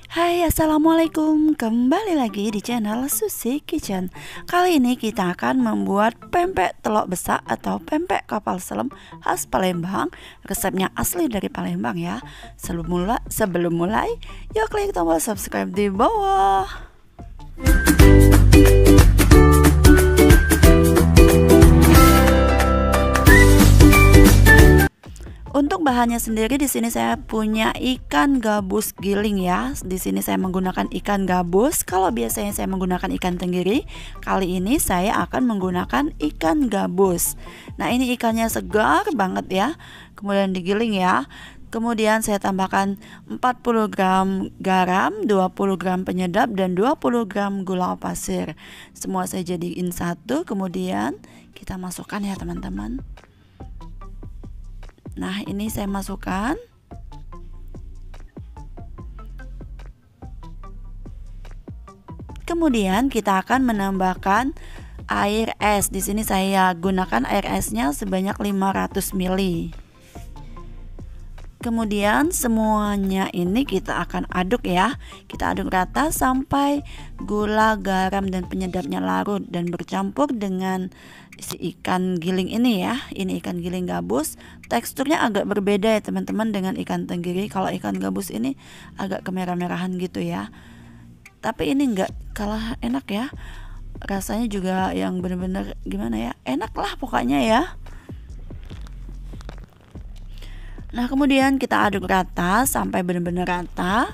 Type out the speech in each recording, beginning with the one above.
Hai, assalamualaikum. Kembali lagi di channel Susi Kitchen. Kali ini kita akan membuat pempek telok besak atau pempek kapal selam khas Palembang. Resepnya asli dari Palembang ya. Sebelum mulai, yuk klik tombol subscribe di bawah. Untuk bahannya sendiri di sini saya punya ikan gabus giling ya. Di sini saya menggunakan ikan gabus. Kalau biasanya saya menggunakan ikan tenggiri, kali ini saya akan menggunakan ikan gabus. Nah, ini ikannya segar banget ya. Kemudian digiling ya. Kemudian saya tambahkan 40 gram garam, 20 gram penyedap dan 20 gram gula pasir. Semua saya jadiin satu, kemudian kita masukkan ya teman-teman. Nah, ini saya masukkan. Kemudian kita akan menambahkan air es. Di sini saya gunakan air esnya sebanyak 500 ml. Kemudian semuanya ini kita akan aduk ya. Kita aduk rata sampai gula, garam dan penyedapnya larut dan bercampur dengan si ikan giling ini ya. Ini ikan giling gabus. Teksturnya agak berbeda ya teman-teman dengan ikan tenggiri. Kalau ikan gabus ini agak kemerah-merahan gitu ya. Tapi ini enggak kalah enak ya. Rasanya juga yang bener-bener gimana ya? Enak lah pokoknya ya. Nah, kemudian kita aduk rata sampai benar-benar rata.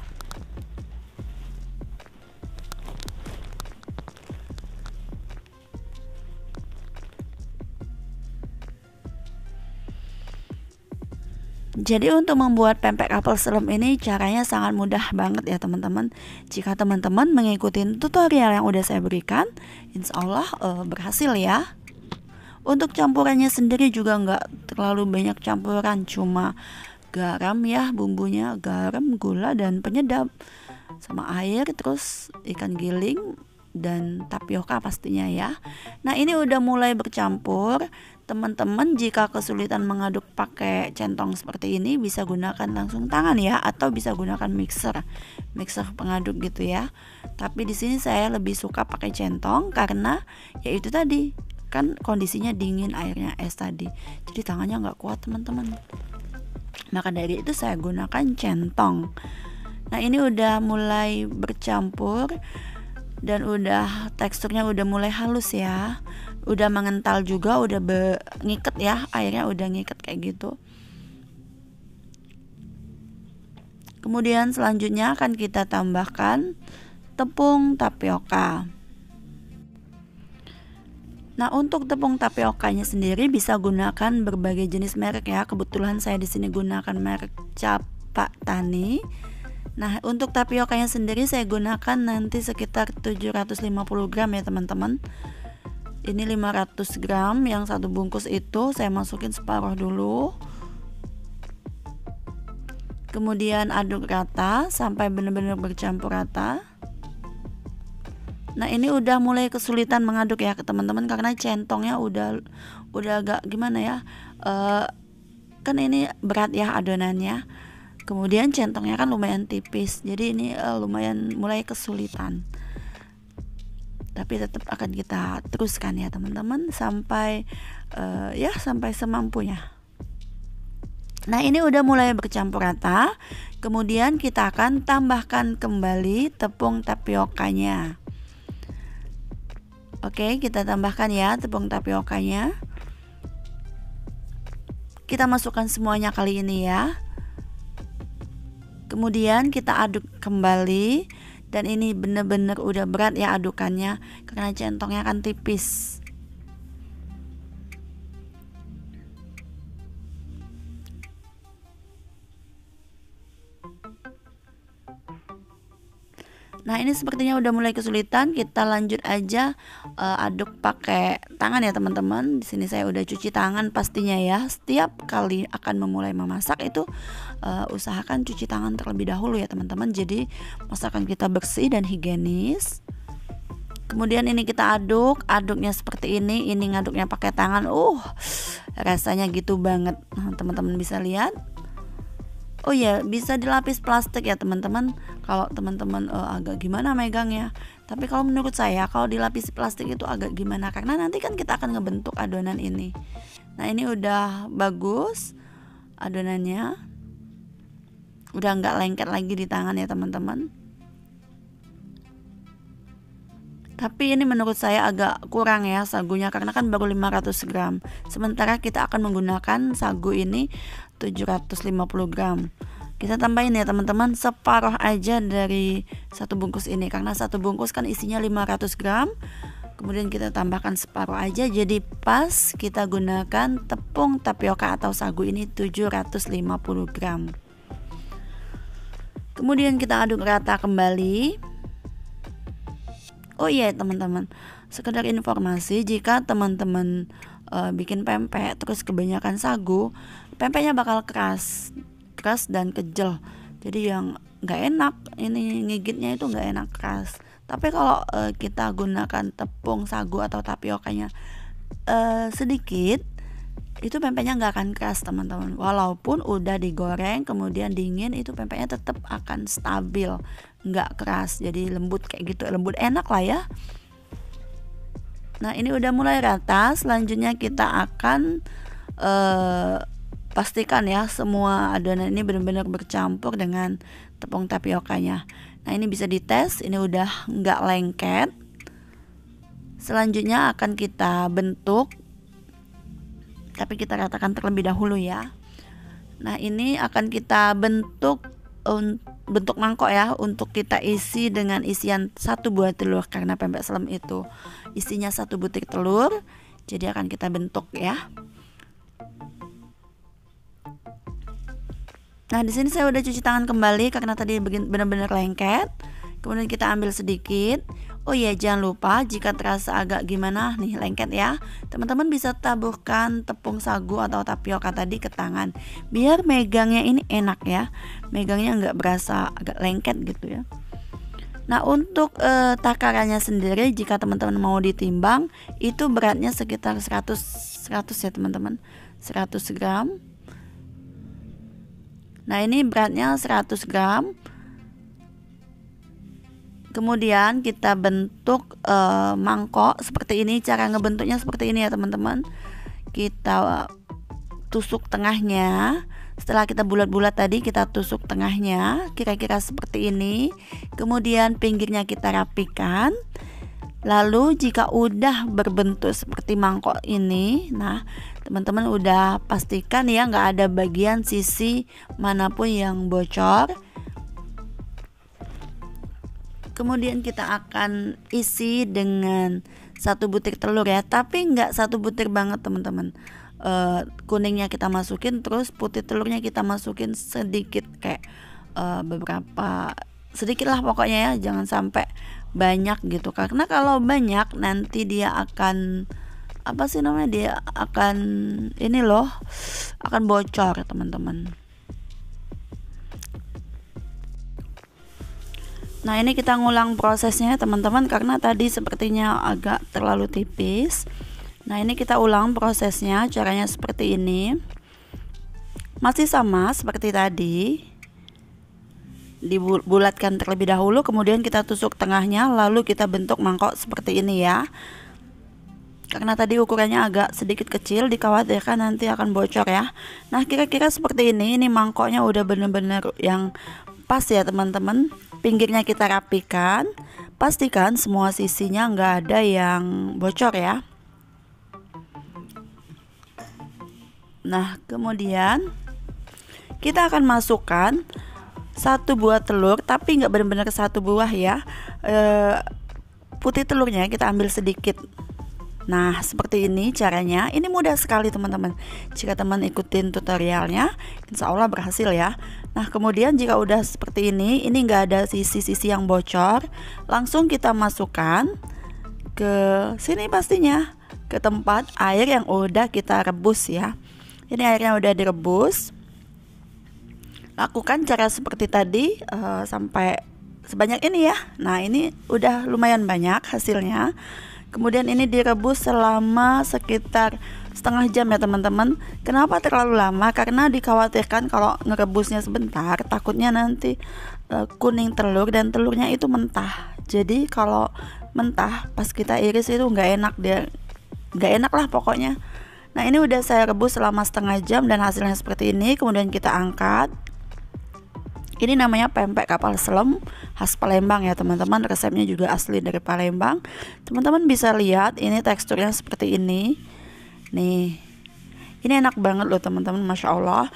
Jadi untuk membuat pempek kapal selam ini caranya sangat mudah banget ya teman-teman. Jika teman-teman mengikuti tutorial yang udah saya berikan, insya Allah berhasil ya. Untuk campurannya sendiri juga nggak terlalu banyak campuran, cuma garam ya, bumbunya garam, gula dan penyedap sama air, terus ikan giling dan tapioka pastinya ya. Nah, ini udah mulai bercampur. Teman-teman jika kesulitan mengaduk pakai centong seperti ini bisa gunakan langsung tangan ya, atau bisa gunakan mixer pengaduk gitu ya. Tapi di sini saya lebih suka pakai centong karena ya itu tadi kan kondisinya dingin, airnya es tadi, jadi tangannya nggak kuat teman-teman. Maka dari itu saya gunakan centong. Nah, ini udah mulai bercampur dan udah teksturnya udah mulai halus ya, udah mengental juga, udah ngiket ya, airnya udah ngiket kayak gitu. Kemudian selanjutnya akan kita tambahkan tepung tapioka. Nah, untuk tepung tapiokanya sendiri bisa gunakan berbagai jenis merek ya. Kebetulan saya di sini gunakan merek Capak Tani. Nah, untuk tapiokanya sendiri saya gunakan nanti sekitar 750 gram ya teman-teman. Ini 500 gram, yang satu bungkus itu saya masukin separuh dulu. Kemudian aduk rata sampai benar-benar bercampur rata. Nah, ini udah mulai kesulitan mengaduk ya ke teman-teman karena centongnya udah agak gimana ya, kan ini berat ya adonannya. Kemudian centongnya kan lumayan tipis, jadi ini lumayan mulai kesulitan. Tapi tetap akan kita teruskan ya teman-teman sampai sampai semampunya. Nah, ini udah mulai bercampur rata. Kemudian kita akan tambahkan kembali tepung tapiokanya. Oke, kita tambahkan ya tepung tapiokanya. Kita masukkan semuanya kali ini ya. Kemudian kita aduk kembali. Dan ini benar-benar udah berat ya adukannya karena centongnya kan tipis. Nah, ini sepertinya udah mulai kesulitan. Kita lanjut aja aduk pakai tangan ya teman-teman. Di sini saya udah cuci tangan pastinya ya. Setiap kali akan memulai memasak itu usahakan cuci tangan terlebih dahulu ya teman-teman. Jadi masakan kita bersih dan higienis. Kemudian ini kita aduknya seperti ini. Ini ngaduknya pakai tangan. Rasanya gitu banget. Nah, teman-teman bisa lihat. Oh ya, bisa dilapis plastik ya teman-teman. kalau teman-teman agak gimana megangnya. Tapi kalau menurut saya kalau dilapisi plastik itu agak gimana, karena nanti kan kita akan ngebentuk adonan ini. Nah ini udah bagus adonannya, udah nggak lengket lagi di tangan ya teman-teman. Tapi ini menurut saya agak kurang ya sagunya, karena kan baru 500 gram. Sementara kita akan menggunakan sagu ini 750 gram. Kita tambahin ya teman-teman, separuh aja dari satu bungkus ini, karena satu bungkus kan isinya 500 gram. Kemudian kita tambahkan separuh aja, jadi pas kita gunakan tepung tapioka atau sagu ini 750 gram. Kemudian kita aduk rata kembali. Oh iya teman-teman, sekedar informasi, jika teman-teman bikin pempek terus kebanyakan sagu, pempeknya bakal keras dan kejel, jadi yang nggak enak, ini ngigitnya itu nggak enak, keras. Tapi kalau kita gunakan tepung sagu atau tapiokanya sedikit, itu pempeknya nggak akan keras teman-teman. Walaupun udah digoreng kemudian dingin, itu pempeknya tetap akan stabil, nggak keras, jadi lembut kayak gitu, lembut enak lah ya. Nah ini udah mulai rata, selanjutnya kita akan pastikan ya semua adonan ini benar-benar bercampur dengan tepung tapiokanya. Nah ini bisa dites, ini udah nggak lengket. Selanjutnya akan kita bentuk, tapi kita ratakan terlebih dahulu ya. Nah ini akan kita bentuk mangkok ya, untuk kita isi dengan isian 1 buah telur, karena pempek selem itu isinya 1 butir telur, jadi akan kita bentuk ya. Nah di sini saya udah cuci tangan kembali karena tadi benar-benar lengket. Kemudian kita ambil sedikit. Oh iya, jangan lupa jika terasa agak gimana nih lengket ya, teman-teman bisa taburkan tepung sagu atau tapioka tadi ke tangan, biar megangnya ini enak ya, megangnya nggak berasa agak lengket gitu ya. Nah untuk takarannya sendiri, jika teman-teman mau ditimbang, itu beratnya sekitar 100 ya teman-teman, 100 gram. Nah ini beratnya 100 gram. Kemudian kita bentuk mangkok seperti ini. Cara ngebentuknya seperti ini ya teman-teman. Kita tusuk tengahnya. Setelah kita bulat-bulat tadi, kita tusuk tengahnya kira-kira seperti ini. Kemudian pinggirnya kita rapikan. Lalu jika udah berbentuk seperti mangkok ini, nah teman-teman udah pastikan ya nggak ada bagian sisi manapun yang bocor. Kemudian kita akan isi dengan 1 butir telur ya, tapi nggak 1 butir banget teman-teman. Kuningnya kita masukin, terus putih telurnya kita masukin sedikit, kayak beberapa, sedikit lah pokoknya ya, jangan sampai banyak gitu, karena kalau banyak nanti dia akan dia akan ini loh, akan bocor teman-teman. Nah ini kita ngulang prosesnya teman-teman, karena tadi sepertinya agak terlalu tipis. Nah ini kita ulang prosesnya, caranya seperti ini, masih sama seperti tadi. Dibulatkan terlebih dahulu, kemudian kita tusuk tengahnya, lalu kita bentuk mangkok seperti ini ya. Karena tadi ukurannya agak sedikit kecil, dikhawatirkan nanti akan bocor ya. Nah kira-kira seperti ini mangkoknya udah bener-bener yang pas ya teman-teman. Pinggirnya kita rapikan, pastikan semua sisinya nggak ada yang bocor ya. Nah kemudian kita akan masukkan 1 buah telur, tapi nggak benar-benar 1 buah ya. Putih telurnya kita ambil sedikit. Nah seperti ini caranya. Ini mudah sekali teman-teman. Jika teman ikutin tutorialnya, insya Allah berhasil ya. Nah kemudian jika udah seperti ini nggak ada sisi-sisi yang bocor, langsung kita masukkan ke sini, pastinya ke tempat air yang udah kita rebus ya. Ini airnya udah direbus. Lakukan cara seperti tadi sampai sebanyak ini ya. Nah ini udah lumayan banyak hasilnya. Kemudian ini direbus selama sekitar setengah jam ya teman-teman. Kenapa terlalu lama? Karena dikhawatirkan kalau ngerebusnya sebentar takutnya nanti kuning telur dan telurnya itu mentah. Jadi kalau mentah pas kita iris itu nggak enak, dia nggak enak lah pokoknya. Nah ini udah saya rebus selama setengah jam dan hasilnya seperti ini. Kemudian kita angkat. Ini namanya pempek kapal selam khas Palembang ya teman-teman. Resepnya juga asli dari Palembang. Teman-teman bisa lihat ini teksturnya seperti ini. Nih, ini enak banget loh teman-teman, Masya Allah.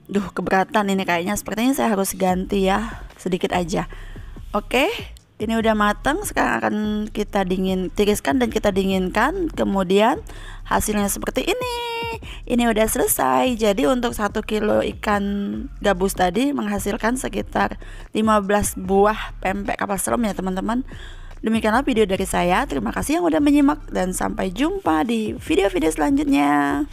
Duh, keberatan ini kayaknya. Sepertinya saya harus ganti ya, sedikit aja. Oke, ini udah matang. Sekarang akan kita tiriskan dan kita dinginkan. Kemudian hasilnya seperti ini. Ini udah selesai. Jadi untuk 1 kilo ikan gabus tadi menghasilkan sekitar 15 buah pempek kapal selam ya teman-teman. Demikianlah video dari saya. Terima kasih yang udah menyimak dan sampai jumpa di video-video selanjutnya.